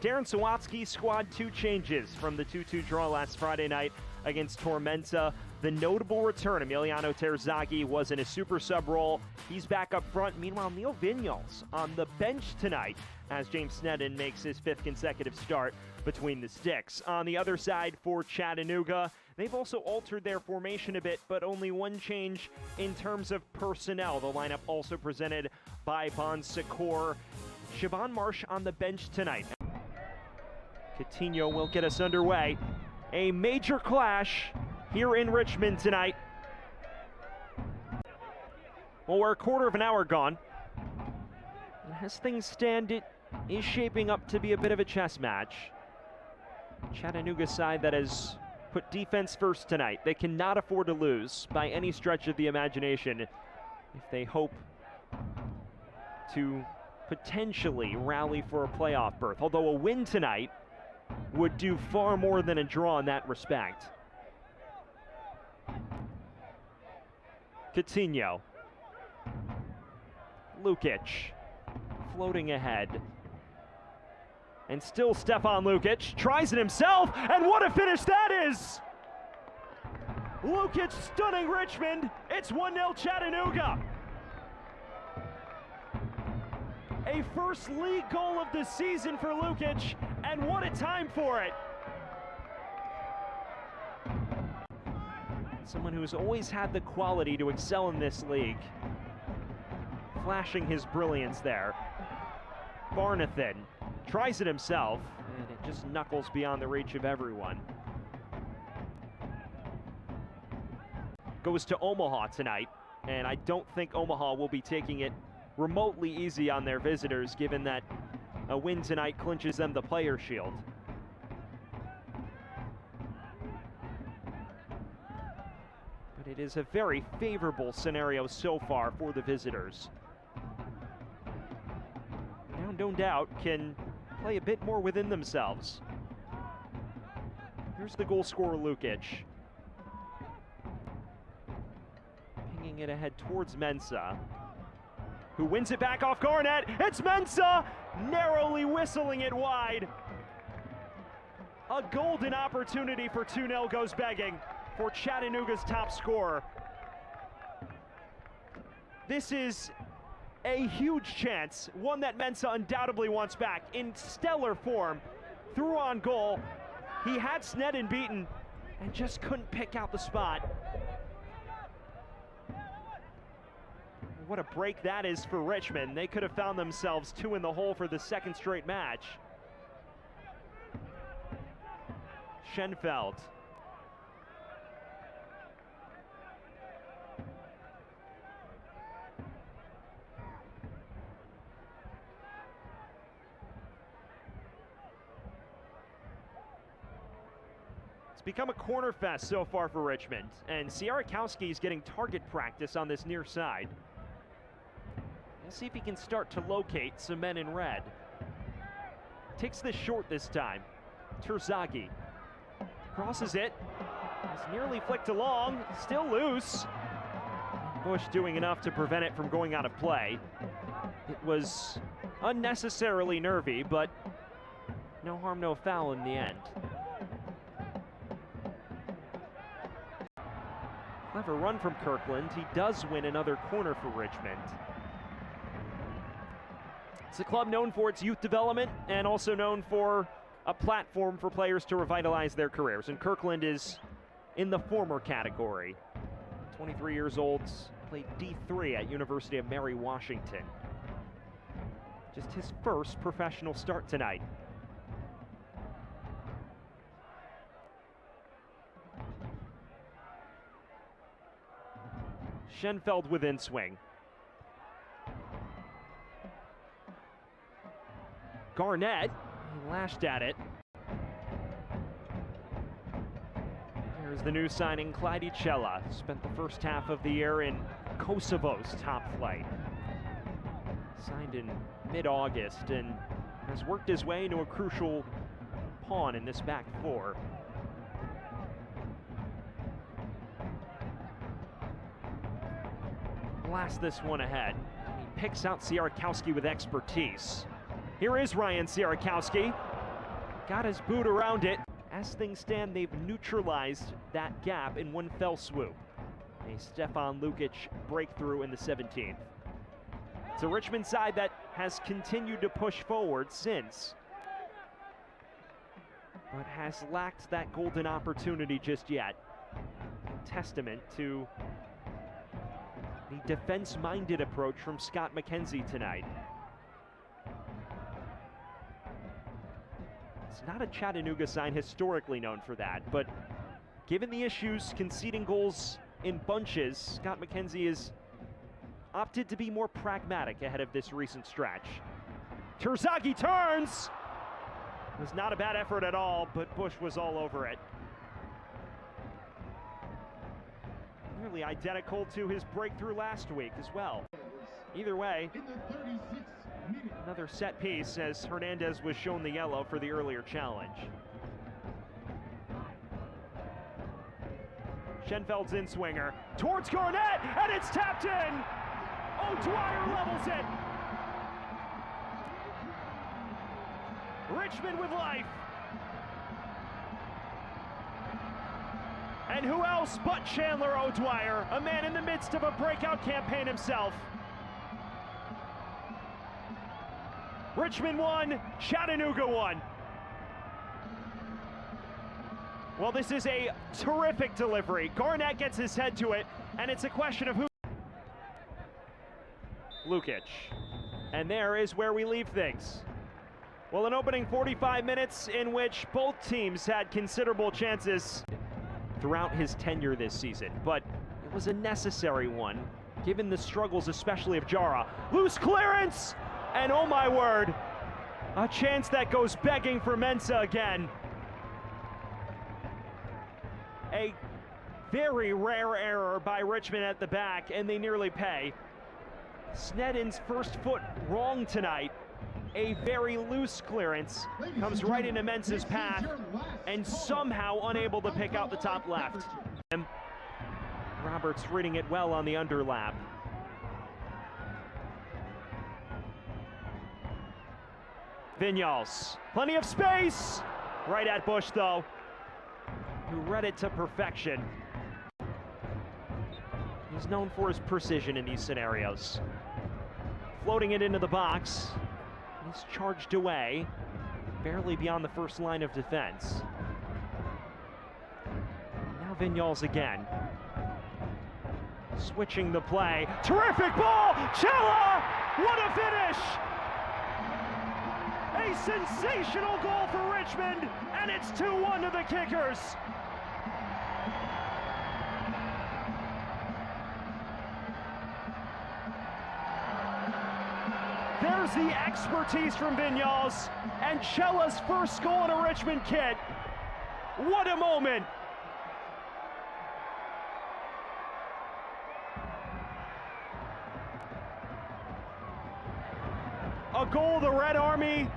Darren Sawatsky's squad 2 changes from the 2-2 draw last Friday night against Tormenta. The notable return, Emiliano Terzaghi, was in a super sub role. He's back up front. Meanwhile, Neil Vinyals on the bench tonight as James Sneddon makes his 5th consecutive start between the sticks. On the other side for Chattanooga, they've also altered their formation a bit, but only one change in terms of personnel. The lineup also presented by Bon Secours. Siobhan Marsh on the bench tonight. Coutinho will get us underway. A major clash here in Richmond tonight. Well, we're a quarter of an hour gone. And as things stand, it is shaping up to be a bit of a chess match. Chattanooga side that has put defense first tonight. They cannot afford to lose by any stretch of the imagination if they hope to potentially rally for a playoff berth. Although a win tonight would do far more than a draw in that respect. Coutinho. Lukic floating ahead. And still Stefan Lukic tries it himself, and what a finish that is! Lukic stunning Richmond. It's 1-0 Chattanooga. A first league goal of the season for Lukic, and what a time for it. Someone who's always had the quality to excel in this league. Flashing his brilliance there. Barnathan tries it himself, and it just knuckles beyond the reach of everyone. Goes to Omaha tonight, and I don't think Omaha will be taking it remotely easy on their visitors, given that a win tonight clinches them the Player Shield. But it is a very favorable scenario so far for the visitors. Now, no doubt, can play a bit more within themselves. Here's the goal scorer, Lukic. Pinging it ahead towards Mensah, who wins it back off Garnett. It's Mensah, narrowly whistling it wide. A golden opportunity for 2-0 goes begging for Chattanooga's top scorer. This is a huge chance, one that Mensah undoubtedly wants back. In stellar form, through on goal. He had Sneddon beaten and just couldn't pick out the spot. What a break that is for Richmond. They could have found themselves 2 in the hole for the 2nd straight match. Schenfeld. It's become a corner fest so far for Richmond, and Sierakowski is getting target practice on this near side. We'll see if he can start to locate some men in red. Takes this short this time. Terzaghi crosses it. It's nearly flicked along. Still loose. Bush doing enough to prevent it from going out of play. It was unnecessarily nervy, but no harm, no foul in the end. Clever run from Kirkland. He does win another corner for Richmond. It's a club known for its youth development and also known for a platform for players to revitalize their careers. And Kirkland is in the former category. 23 years old, played D3 at University of Mary Washington. Just his first professional start tonight. Schenfeld within swing. Garnett, he lashed at it. Here's the new signing, Clyde Icella. Spent the first half of the year in Kosovo's top flight. Signed in mid-August and has worked his way into a crucial pawn in this back four. Blast this one ahead. He picks out Sierakowski with expertise. Here is Ryan Sierakowski. got his boot around it. As things stand, they've neutralized that gap in one fell swoop. A Stefan Lukic breakthrough in the 17th. It's a Richmond side that has continued to push forward since, but has lacked that golden opportunity just yet. A testament to the defense-minded approach from Scott McKenzie tonight. It's not a Chattanooga side historically known for that, but given the issues conceding goals in bunches, Scott McKenzie has opted to be more pragmatic ahead of this recent stretch. Terzaghi turns! It was not a bad effort at all, but Bush was all over it. Nearly identical to his breakthrough last week as well. Either way, another set piece as Hernandez was shown the yellow for the earlier challenge. Schenfeld's in swinger towards Garnett, and it's tapped in! O'Dwyer levels it! Richmond with life! And who else but Chandler O'Dwyer, a man in the midst of a breakout campaign himself. Richmond 1, Chattanooga 1. Well, this is a terrific delivery. Garnett gets his head to it, and it's a question of who. Lukic. And there is where we leave things. Well, an opening 45 minutes in which both teams had considerable chances throughout his tenure this season, but it was a necessary one, given the struggles especially of Jara. Loose clearance! And oh my word, a chance that goes begging for Mensa again. A very rare error by Richmond at the back, and they nearly pay. Snedden's first foot wrong tonight. A very loose clearance comes right into Mensa's path, and somehow unable to pick out the top left. Roberts reading it well on the underlap. Vinyals, plenty of space! Right at Bush though, who read it to perfection. He's known for his precision in these scenarios. Floating it into the box. He's charged away, barely beyond the first line of defense. Now Vinyals again. Switching the play. Terrific ball! Cella! What a finish! A sensational goal for Richmond, and it's 2-1 to the Kickers. There's the expertise from Vinyals, and Cella's first goal in a Richmond kit. What a moment! A goal the Red Army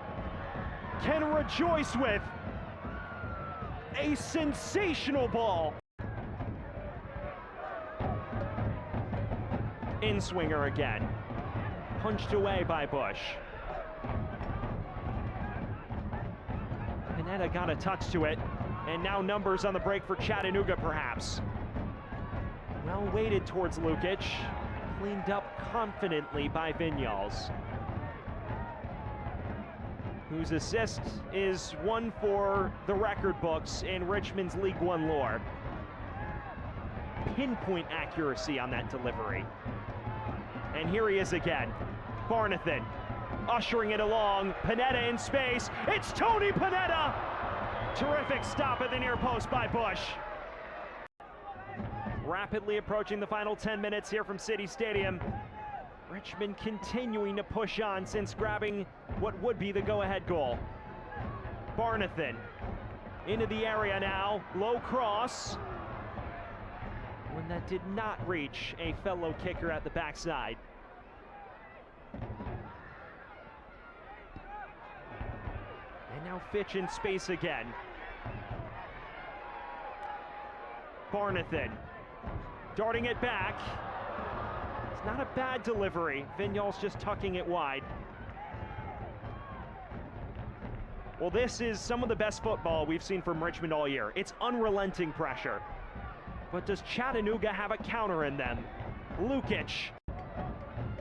can rejoice with. A sensational ball. In swinger again. Punched away by Bush. Panetta got a touch to it, and now numbers on the break for Chattanooga perhaps. Well weighted towards Lukic, cleaned up confidently by Vinyals, whose assist is one for the record books in Richmond's League One lore. Pinpoint accuracy on that delivery. And here he is again. Barnathan ushering it along. Panetta in space. It's Tony Panetta! Terrific stop at the near post by Bush. Rapidly approaching the final 10 minutes here from City Stadium. Richmond continuing to push on since grabbing what would be the go-ahead goal. Barnathan into the area now. Low cross. One that did not reach a fellow kicker at the backside. And now Fitch in space again. Barnathan darting it back. It's not a bad delivery. Vinyals just tucking it wide. Well, this is some of the best football we've seen from Richmond all year. It's unrelenting pressure. But does Chattanooga have a counter in them? Lukic.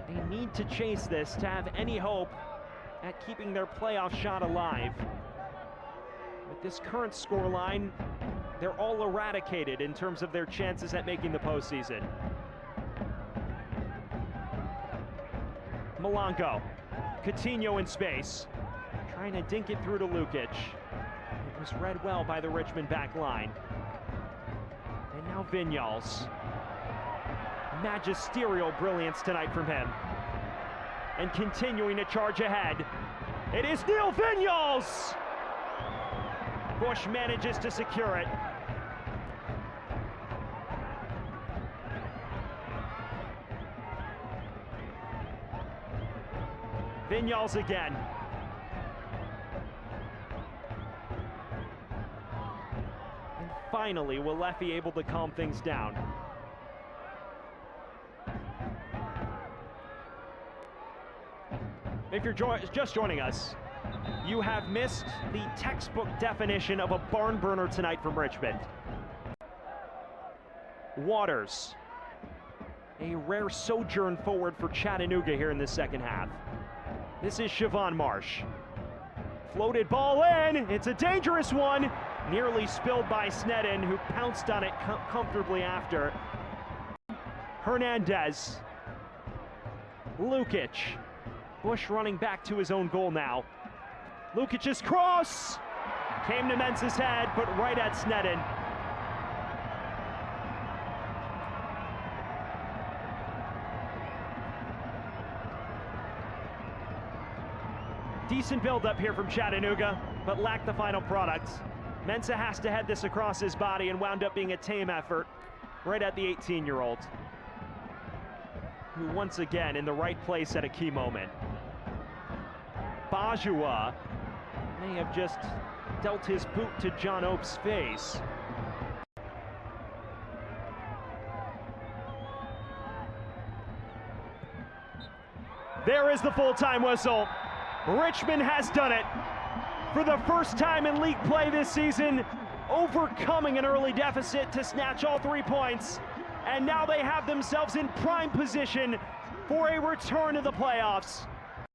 They need to chase this to have any hope at keeping their playoff shot alive. With this current scoreline, they're all eradicated in terms of their chances at making the postseason. Malongo. Coutinho in space. Trying to dink it through to Lukic. It was read well by the Richmond back line. And now Vinyals. Magisterial brilliance tonight from him. And continuing to charge ahead. It is Neil Vinyals! Bush manages to secure it. Vinyals again. And finally, Walefi able to calm things down. If you're just joining us, you have missed the textbook definition of a barn burner tonight from Richmond. Waters. A rare sojourn forward for Chattanooga here in the second half. This is Siobhan Marsh. Floated ball in. It's a dangerous one. Nearly spilled by Sneddon, who pounced on it comfortably after. Hernandez. Lukic. Bush running back to his own goal now. Lukic's cross came to Mensa's head, but right at Sneddon. Decent build-up here from Chattanooga, but lacked the final product. Mensa has to head this across his body and wound up being a tame effort right at the 18-year-old, who once again in the right place at a key moment. Bajua may have just dealt his boot to John Oak's face. There is the full-time whistle. Richmond has done it. For the first time in league play this season, overcoming an early deficit to snatch all 3 points. And now they have themselves in prime position for a return to the playoffs.